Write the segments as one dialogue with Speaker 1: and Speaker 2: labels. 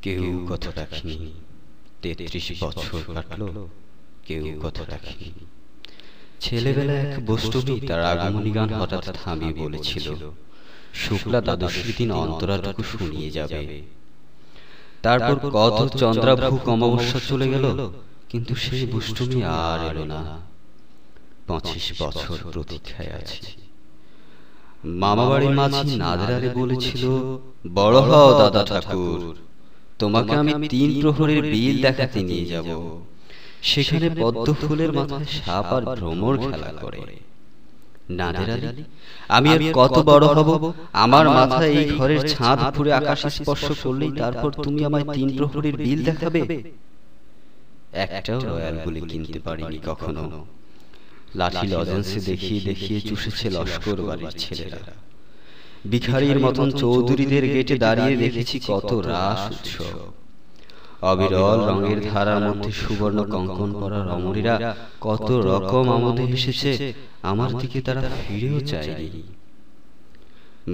Speaker 1: কেউ কথা রাখেনি। ৩৩ বছর কাটলো, কেউ কথা রাখেনি। ছেলেবেলায় এক বষ্টমী তার আগমনী গান হঠাৎ থামিয়ে বলেছিল, শুক্লা দ্বাদশীর দিন অন্তরাটুকু শুনিয়ে যাবে। তারপর কত চন্দ্রাভুক অমাবস্যা চলে গেল, কিন্তু সেই বষ্টমী আর এলো না। ২৫ বছর প্রতীক্ষায় আছি। মামাবাড়ির মাঝি নাদের আলী বলেছিল, বড় হও দাদা ঠাকুর, তোমাকে আমি ৩ প্রহরের বিল দেখাতে নিয়ে যাব। সেখানে পদ্ম ফুলের মাথায় সাপ আর ভ্রমর খেলা করে। নাদের আলী, আমি আর কত বড় হব? আমার মাথায় এই ঘরের ছাদ ফুঁড়ে আকাশ স্পর্শ করলেই তারপর তুমি আমায় ৩ প্রহরের বিল দেখাবে? একটাও রয়্যাল গুলি কিনতে পারিনি কখনো। লাঠি লজেন্সে দেখিয়ে দেখিয়ে চুষেছে লস্কর বাড়ির ছেলেরা। ভিখারির মতন চৌধুরীদের গেটে দাঁড়িয়ে দেখেছি কত রাস উৎসব। অবিরল রঙের ধারার মধ্যে সুবর্ণ কঙ্কন পরা রমণীরা কত রকম আমোদে এসেছে, আমার দিকে তারা ফিরেও চায়নি।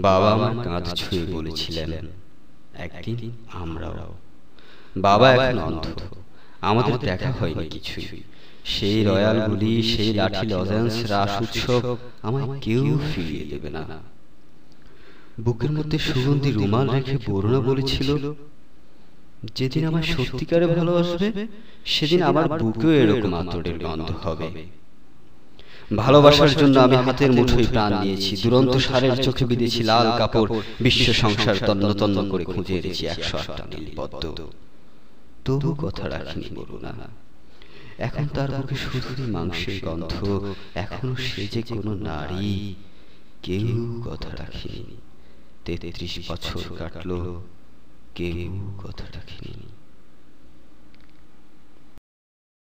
Speaker 1: বাবা আমার কাঁধ ছুঁয়ে বলেছিলেন, একদিন আমরাও। বাবা এখন অন্ধ, আমাদের দেখা হয়নি কিছুই। সেই রয়্যাল গুলি, সেই লাঠি লজেন্স, রাস উৎসব আমায় কেউ ফিরিয়ে দেবে না। বুকের মধ্যে সুগন্ধি রুমাল রেখে বরুণা বলেছিল, যেদিন আমায় সত্যিকারে ভালোবাসবে সেদিন আমার বুকেও এরকম আতরের গন্ধ হবে। ভালোবাসার জন্য আমি হাতের মুঠোয় প্রাণ দিয়েছি, দুরন্ত সারের চোখে বিঁধেছি লাল কাপড়, বিশ্ব সংসার তন্ন তন্ন করে খুঁজে এনেছি ১০৮টা নীল পদ্ম। তবু কথা রাখিনি বরুণা। এখন তার বুকে শুধুই মাংসের গন্ধ, এখনো সে যে কোনো নারী। কেউ কথা রাখেনি। ৩৩ বছর কাটলো, কেউ কথা রাখেনি।